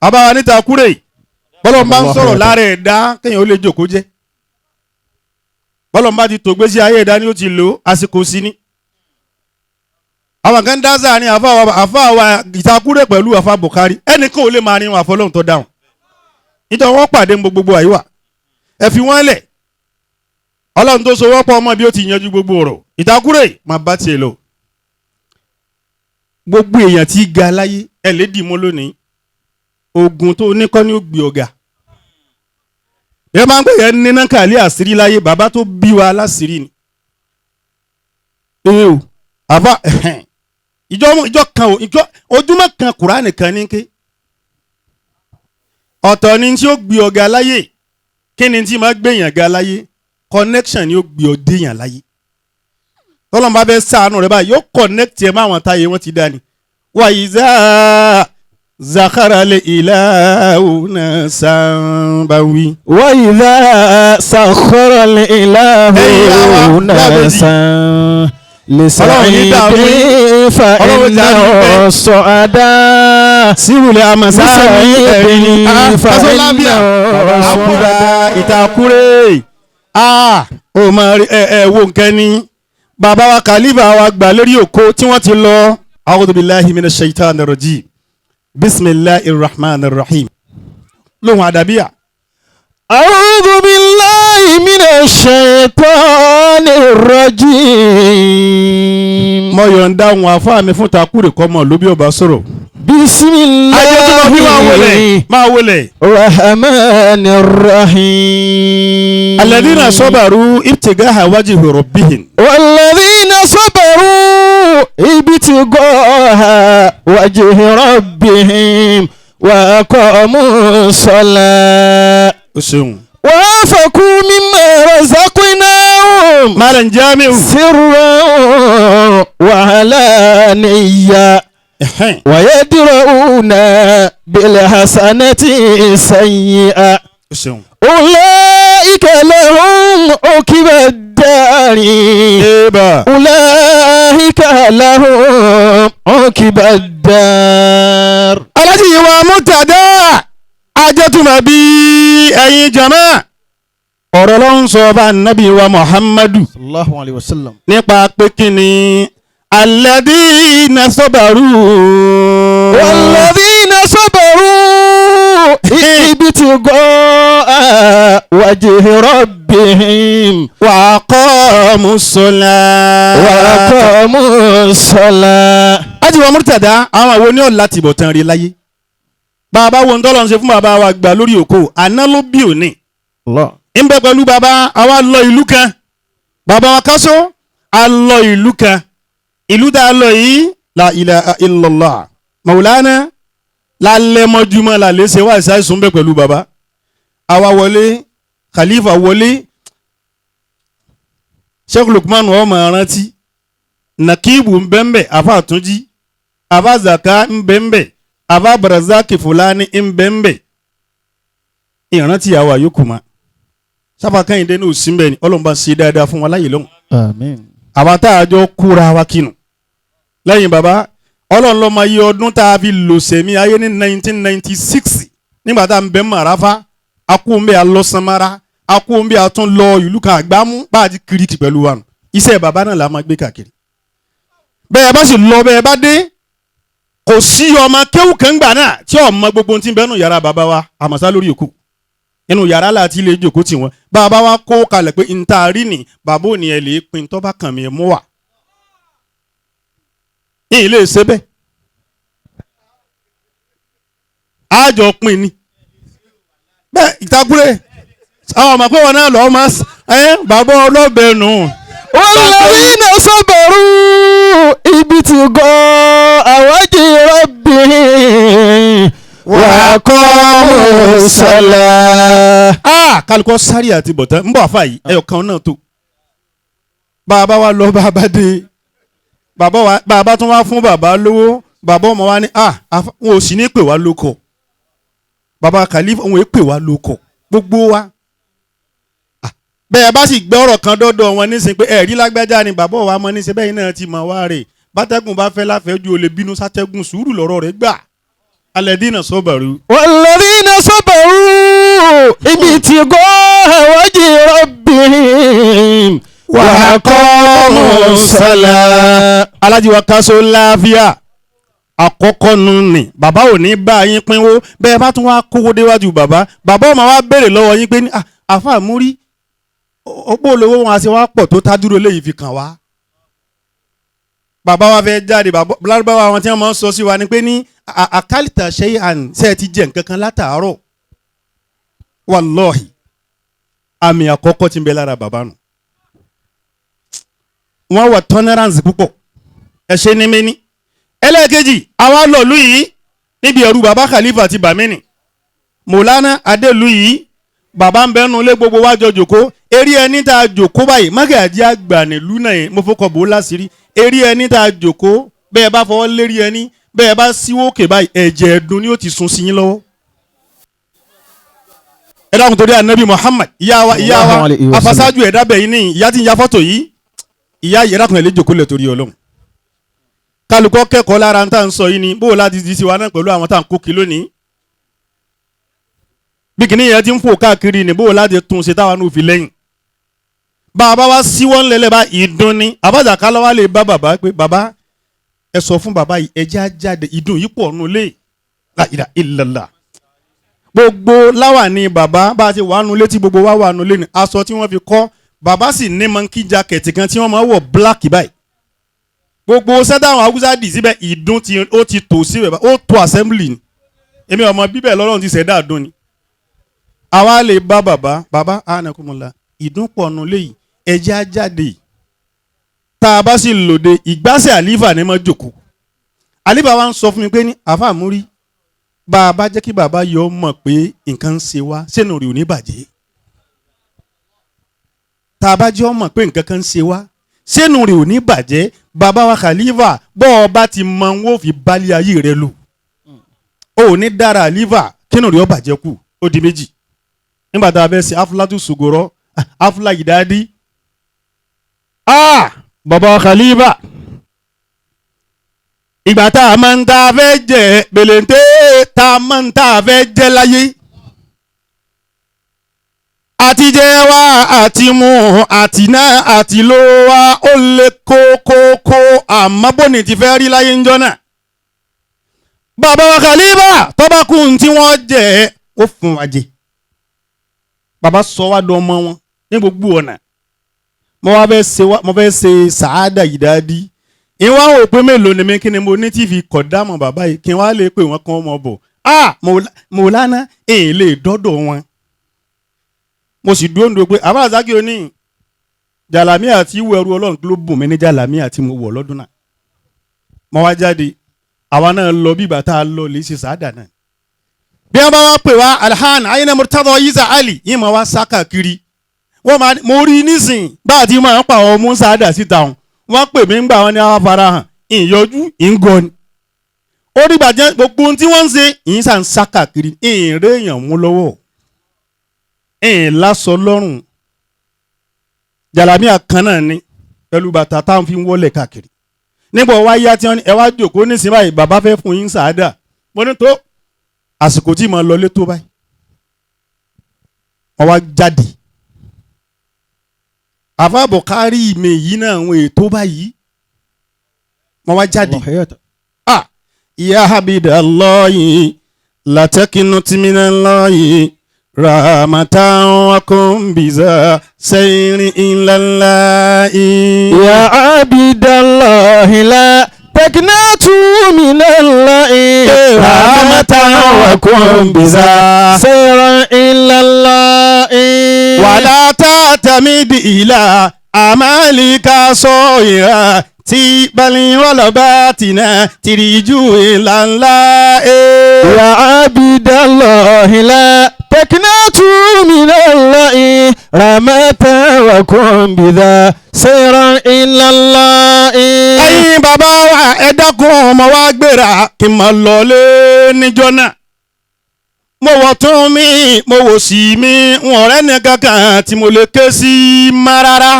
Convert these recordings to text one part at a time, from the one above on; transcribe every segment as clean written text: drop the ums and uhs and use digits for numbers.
àbáwa níta kúrè bọ́lọ̀ bá ń sọ̀rọ̀ lára ẹ̀dá kéèyàn ó lè jòkó jẹ́ bọ́lọ̀ bá ti tò gbésí ayé ẹ̀dá ni ó ti lò àsìkò sí ni. àwọn kan dáńsà ní àfáà ìtakúrè pẹ̀lú àfáà Bukhari ẹnìkan ò lè máa rin wọn àfọlọ́hún tó dáhùn nítorí wọ́n pàdé gbogbo àyíwá ẹ fi wọ́n lẹ̀ ọlọ́run tó so wọ́pọ̀ ọmọ bí ó ti yanjú gbogbo ọ̀rọ̀ ìtakúrè máa bá tiẹ̀ lọ. gbogbo èèyàn tí ga láyé ẹ lè dì mọ́ lónìí ogun tó oníkọ́ ni ó gbé ọ̀gá ẹ máa ń pè é níná kàlẹ́ àṣírí láyé bàbá tó bí wa láṣírí ni. o àbá ìjọ kan ojúmọ́ kan Kùránì kan ní ké ọ̀tọ̀ ni tí ó gbé ọ̀gá láyé kí ni tí máa gbéyàn ga láyé connection ni ó gbé ọ déyàn láyé tọ́lọ́mù bá fẹ́ ṣàánú rẹ báyìí yóò connect ẹ máa wọn táyé wọn ti dá ni. wàyíṣà zakara le ilahuna sanbawi. wàyíṣà zakara le ilahuna san lisa'idin fa inna su'ada. síwìlẹ̀ amasa ẹ̀rín fasọ́lábíà àkúrà ìtakúrè ó máa rí wo nǹkan ní bàbá wa kàlífà wa gbà lórí òkó tí wọ́n ti lọ. a'udhu billahi minash shaitanir rajim bismillahir rahmanir rahim lóhùn àdàbíyà. a'udhu billahi minash shaitanir rajim. mo yọ̀ǹda àwọn afá mi fún takúrè kọ́mọ ló bí ọba sọ̀rọ̀. bisimilahi máa wọlé. rahmanir rahim. alladhina sabaru ibtigaha wajhi rabbihim. walladhina sabaru ibtigaha wajhi rabbihim wa aqamu salat. o ṣeun. wa anfaqu mimma razaqnahum. malam jamiu. sirran wa alaniyya. ويدرؤون بالحسنة السيئة أولئك لهم عقبى الدار أولئك لهم عقبى الدار. alájí ìwà mútàdá ajẹ́tùmọ̀ bí ẹ̀yin jama ọ̀rọ̀ ló ń sọ bá nàbí wa Muhammadu sallallahu alayhi wa sallam nípa pé kí ni alladhina sabaru. walladhina sabaru ibtigaa wajhi rabbihim wa aqamu salat. ajíwọ̀ mútàdá àwọn àwọn oníọ̀ láti bọ̀ tán rí láyé bàbá wo ń tọ́lọ́ ń ṣe fún bàbá wa gbà lórí òkú àná ló bí òní ń bẹ pẹ̀lú bàbá àwa lọ ìlú kan bàbá wa kásó a lọ ìlú kan ìlú tá a lọ yìí la ilaha illallah maulana lálẹ́ mọ́júmọ́ lálẹ́ ṣe wá ìsáyẹ̀sùn bẹ pẹ̀lú bàbá àwa wọlé khalifa wọlé sheikh lukman ọmọ rántí nakibu nbẹ́nbẹ́ afa àtúnjí afa zaka nbẹ́nbẹ́ afa barazaki fulani nbẹ́nbẹ́ ìrántí àwa yòókù ma sábà kẹ́hìndé ní òsínbẹ́ ni ọlọ́mọba ń ṣe dáadáa fún wa láyé lọ́hùn. àmín. àwa tá a jọ kúra wa kinu lẹ́yìn bàbá ọlọ́run ló máa yí ọdún tá a fi lò sẹ́mi ayé ní 1996 nígbà tá a ń bẹ́ màráfá akóńbẹ́ alọ́sánmára akóńbẹ́ atún lọ ìlú kan àgbámú bá a ti kirikì pẹ̀lú wa nù iṣẹ́ bàbá náà la máa gbé káàkiri. bẹ́ẹ̀ bá sì lọ bẹ́ẹ̀ bá dé kò sí ọmọ kéwù kẹ́ngbà náà tí ọmọ gbogbo ti ń bẹ́nu yàrá bàbá wa àmọ́sá lórí òkú inú yàrá láti ilé ìjòkó tiwọn bàbá wa kó kalẹ̀ pé ntaari ni bàbá ò ní ẹ lè pin tó bá kàn mí ẹ mú wà. yìí lè ṣe bẹ́ẹ̀ àjọ pin ni bẹ́ẹ̀ ìtakùrẹ́ àwọn ọmọ pé wọn náà lọ́ọ́ máa bàbá ọlọ́bẹ̀ nù. walladhina sabaru ibtigaa wajhi rabbihim wa aqamu salat. kálukọ sáré àti bọ̀tán ń bọ̀ àfà yìí ẹyọ kan náà tó bàbá wa lọ bàbá dé bàbá tún wá fún bàbá lówó bàbá ọmọ wa ní wọn ò sì ní pè wá lóko bàbá Khalifa wọn ò pè wá lóko gbogbo wa bẹ́ẹ̀ bá sì gbọ́ ọ̀rọ̀ kan dọ́dọ̀ wọn nísìnyí pé ẹ̀rí lágbájá ni bàbá wa mọ níṣẹ́ bẹ́ẹ̀ náà ti mọ̀ wá rè bátẹ́gùn bá fẹ́ láfẹ́ ju olè bínú sátẹ́gùn sùúrù lọ́rọ̀ rẹ̀ gbà alladhina sabaru. والذين صبروا ابتغاء وجه ربهم وأقاموا الصلاة. alájí wa káṣó láàfíà àkọ́kọ́ nù ní bàbá ò ní bá yín pínwó bẹ́ẹ̀ bá tún wá kówó déwájú bàbá ó máa wá béèrè lọ́wọ́ yín pé ní àfáà múrí ọ̀pọ̀ olówó wọn àti wá pọ̀ tó tádúró léyìí fi kàn wá. bàbá wa fẹ́ jáde lárúbáwá wọn tí wọ́n máa ń sọ sí wa ni pé ní àkálìtà ṣe àn ṣe ti jẹ nǹkan kan látàárọ̀ wàlọ́ọ̀hì àmì àkọ́kọ́ tí ń bẹ lára bàbá nù. wọ́n wà tolerance púpọ̀ ẹ ṣe ní méní. ẹlẹ́ẹ̀kejì àwa lọ̀lú yìí níbi ẹ̀rù bàbá Khalifa ti bàmínì Mọ̀lánà Adélú yìí bàbá ń bẹ́nu lé gbogbo wájọ jòkó eré ẹni tá a jòkó báyìí mágàjí àgbà nílùú náà yẹn mo fọkọ̀ bò ó láṣìírí eré ẹni tá a jòkó bẹ́ẹ̀ bá fọwọ́ lérí ẹni bẹ́ẹ̀ bá síwó òkè báyìí ẹ̀jẹ̀ ẹ̀dùn ni ó ti sun sí yín lọ́wọ́. ẹ dákun torí ànábì Muhammad ìyá wa afasájú ẹ̀dá bẹ̀yìn ní ìyá tí ń ya fọ́tò yìí ìyá yẹn dákun ẹ̀ lé jòkó lẹ̀ torí Ọlọ́run. kálukọ́ kẹ́kọ̀ọ́ lára ń tà ń sọ yìí ni bó o láti di tiwa náà pẹ̀lú àwọn tá à ń kó kí lónìí. bí kìíní yẹn ti ń fò káàkiri ni bó o láti tún ṣe táwa náà fi lẹ́yìn. bàbá wa síwọ́ ńlẹ̀lẹ̀ bá ìdun ni àbájá kálọ́ wa lè bá bàbá pé bàbá ẹ sọ fún bàbá yìí ẹ jẹ́ á jáde ìdun yìí pọ̀ nù lé la ilaha illallah. gbogbo láwà ni bàbá bá a ti wà nù létí gbogbo wa wà nù lé ni aṣọ tí wọ́n fi kọ́ bàbá sì ní monkey jacket kan tí wọ́n máa wọ̀ black báyìí. gbogbo sẹ́dáwọn haúsá dì síbẹ̀ ìdun ó ti tò síbẹ̀ ó tó assembly ni èmi ọmọ bíbẹ̀ lọ́lọ́run ti ṣẹ̀dá àdún ni. àwa lè bá bàbá anakumula ìdun pọ̀ nù lé yìí ẹ jẹ́ á jáde tá a bá sì lòde ìgbásẹ̀ àlífà ní mọ́ jòkó àlífà wa ń sọ fún mi pé ní àfáà múrí bá a bá jẹ́ kí bàbá yọ mọ̀ pé nǹkan ń ṣe wá sínú rẹ̀ ò ní bàjẹ́ tá a bá jẹ́ ọ mọ̀ pé nǹkan kan ń ṣe wá sínú rẹ̀ ò ní bàjẹ́ bàbá wa Khalifa bọ́ ọ bá ti mọ wọn ò fi balẹ̀ ayé rẹ lò ó ní dára àlífà kínú rẹ̀ ọ bàjẹ́ kù ó di méjì nígbà tá a fẹ́ ṣe afúlátù sògòrò afúlá ìdádí bàbá Khalifa ìgbà tá a máa ń tá a fẹ́ jẹ bèlèǹtẹ́ tá a máa ń tá a fẹ́ jẹ láyé àti jẹ wá àti mu àti náà àti ló wá ó lè kókókó àmọ́ bóni ti fẹ́ rí láyé ńjọ́ náà bàbá Khalifa tọ́bákùn tí wọ́n jẹ ó fún wa jẹ bàbá sọ wá dán ọmọ wọn ní gbogbo ọ̀nà mo fẹ́ ṣe sàádà ìdádí ìwọ́n ò pé mélòó ni mi kí ni mo ní tí fi kọ̀ dámọ̀ bàbá yìí kí wọ́n á lè pè wọ́n kàn ọmọ bọ̀ Mọ̀lánà èyí lè dọ́dọ̀ wọn mo sì dúró ń do pé àbáàzákì oní jàlámì àti ìwọ ẹrú Ọlọ́run ló bùn mí ní jàlámì àti mo wọ̀ lọ́dún náà mo wá jáde àwa náà lọ bí ìgbà tá a lọ lè ṣe sàádà náà bí wọ́n bá wá pè wá alhan ayélujára Murtada Isa Ali yìí máa wá sá káàkiri mo rí nísìn bá àti máa ń pa àwọn ọmọ sáádà síta wọn wọ́n pè mí ń gbà wọn ní àwọn farahàn ìyọjú ìngọ ni ó rí bàjẹ́ gbogbo ohun tí wọ́n ń ṣe ìyín sàn sá káàkiri ìrè èèyàn mú lọ́wọ́ lásọ lọ́rùn jàlámíà kan náà ni pẹ̀lú bàtà táwọn fi ń wọlé káàkiri nígbà wá yá tí wọ́n ní ẹ wá jòkó nísìn báyìí bàbá fẹ́ fún yín sáádà mo ní tó àsìkò tí mo lọ lé tó báyìí wọ́n wá jáde àfa Bùkárí ìmè yìí náà àwọn ètò báyìí wọ́n wá jáde ya habidallahi latakinuti minallahi rahmatan wa kun biza sayri ilallahi ya habidallahi la takinutu minallahi rahmatan wa kun biza sayri ilallahi wala tatamidi ila amalika soira ti bali walabatina tiriju ilalla ya abidallahi la takinatu minallahi rahmatan wa kun bidha sayran ilallahi. ẹ̀yin bàbá wa ẹ dákun ọmọ wa gbéra kí n máa lọlé níjọ́ náà mo wọ̀ tún mi mo wò sí mi wọn ọ̀rẹ́ ní kankan tí mo lè ké sí má rárá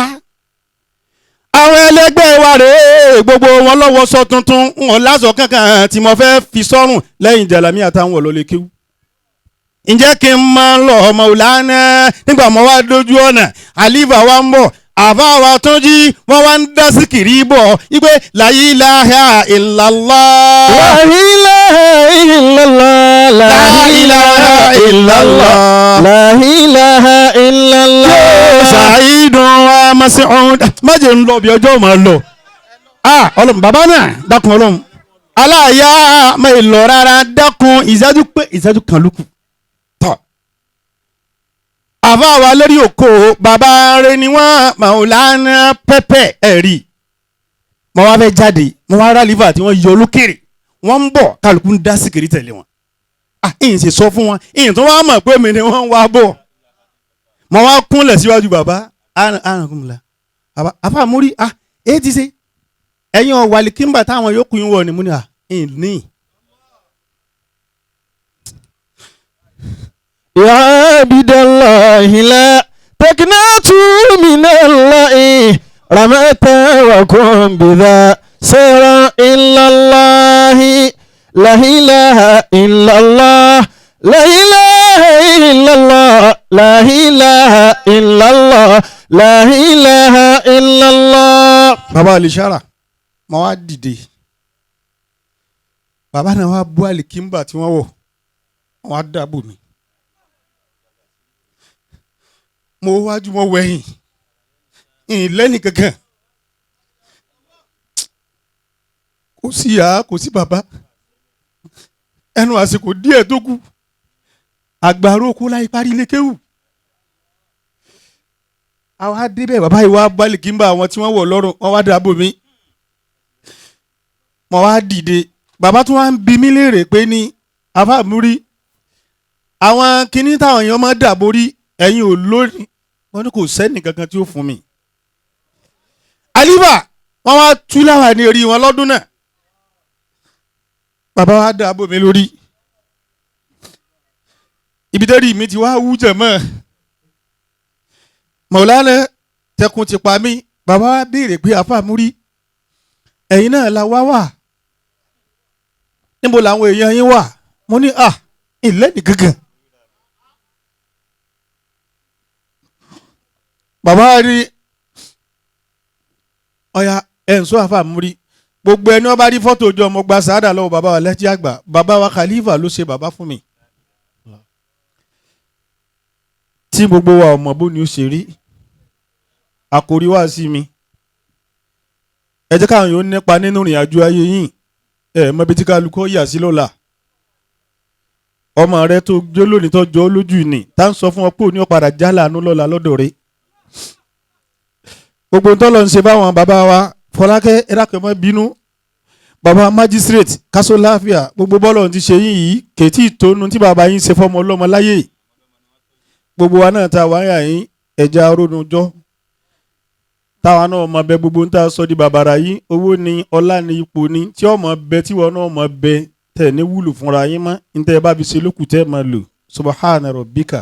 àwọn ẹlẹgbẹ́ wa rèé gbogbo wọn lọ́wọ́ sọ tuntun wọn lásọ kankan tí mo fẹ́ fi sọ́rùn lẹ́yìn jàlámí àtàwọn ọ̀lọ́lẹ̀ kéwú. ǹjẹ́ kí n máa lọ Maulana nígbà mo wá dójú ọ̀nà àlífà wa ń bọ̀ àbá wa tún jí wọ́n wá ń dá síkìrì bọ̀ wípé la ilaha illallah. La ilaha illallah. La ilaha illallah. La ilaha illallah. Sa'idun wa Mas'ud. má jẹ́ ń lọ bí ọjọ́ máa lọ. ọlọ́run bàbá náà dákun ọlọ́run aláàyá máa lọ rárá dákun ìṣẹ́jú kan lókù. àbá wa lórí òkò bàbá rẹ ni wọ́n Maulana pẹ́pẹ́ ẹ̀rí. mo wá fẹ́ jáde mo wá rà lífà tí wọ́n yọ olókèrè wọ́n ń bọ̀ kálukú ń dá síkìrì tẹ̀lé wọn. ìyìn sì sọ fún wọn ìyìn tó wá mọ̀ pé mi ni wọ́n wá bọ̀. mo wá kúnlẹ̀ síwájú bàbá àrùnkùnmùlà àbá múrí èyí ti ṣe ẹ̀yin ọ̀wàlì kíńbà táwọn yòókù yín wọ̀ ni mo ní ní. يا عبد الله لا تقنطوا من الله رمت وكن بذا سيرا إلا الله لا إله إلا الله لا إله إلا الله لا إله إلا الله لا إله إلا الله. bàbá alishara mo wá dìde bàbá náà wá bú àlìkíńbà tí wọ́n wọ̀ wọ́n á dáàbò mi. mo wájú mo wẹ̀yìn ìlẹ́nì kankan kò sí ìyá kò sí bàbá ẹnu àsìkò díẹ̀ tó kù àgbàrá oko láì parí ilé kéwù. àwa débẹ̀ bàbá yìí wá bá àlìkíńbà àwọn tí wọ́n wọ̀ lọ́rùn wọ́n wá dáàbò mi. mo wá dìde bàbá tún wá ń bi mí léèrè pé ní afáàmúrí àwọn kinní táwọn èèyàn máa dàbò rí ẹ̀yin ò lórí wọ́n ní kò sẹ́ni kankan tí ó fún mi. àlífà wọ́n wá tú láwà ní orí wọn lọ́dún náà bàbá wa dàbò mi lórí ibi tẹ́rì mi ti wá wú jẹ̀mọ́ Maulana tẹkùn ti pa mí bàbá wa béèrè pé afáàmúrí ẹ̀yin náà la wá wà níbo làwọn èèyàn yín wà mo ní ìlẹ́nì gangan. bàbá rí ọ̀ya ẹ̀ǹsọ́ àfàmúrí gbogbo ẹni wọ́n bá rí fọ́tò ọjọ́ ọmọ gba sáádà lọ́wọ́ bàbá wa lẹ́tí àgbà bàbá wa Khalifa ló ṣe bàbá fún mi. tí gbogbo wa ọmọ bó ni ó ṣe rí àkòrí wá sí mi ẹ jẹ́ káwọn yóò nípa nínú ìrìn àjò ayé yìí mọ ibi tí kálukú yà sí lọ́la ọmọ rẹ tó jó lónìí tó jọ lójú ìní tá ń sọ fún ọ pé òní ọ̀padà jálàánú lọ́la lọ́dọ̀ rẹ gbogbo ń tọ́lọ̀ ń ṣe báwọn bàbá wa Fọlákẹ́ ẹ̀rákẹ́mọ́ bínú bàbá magistrate kásó láfíà gbogbo bọ́lọ̀ ti ṣe yín yìí kètí ìtónú tí bàbá yín ṣe fọ́mọ ọlọ́mọ láyé gbogbo wa náà ta wáyà yín ẹ̀já ronújọ́ táwa náà mọ bẹ gbogbo ń tà sọ di bàbàrà yín owó ni ọlá ni ipò ni tí ọmọ bẹ tí wọn náà mọ bẹ tẹ̀ ní wúlò fúnra yín mọ́ ní tẹ́ ẹ bá fi ṣe lókùtẹ́ máa lò subhana rabbika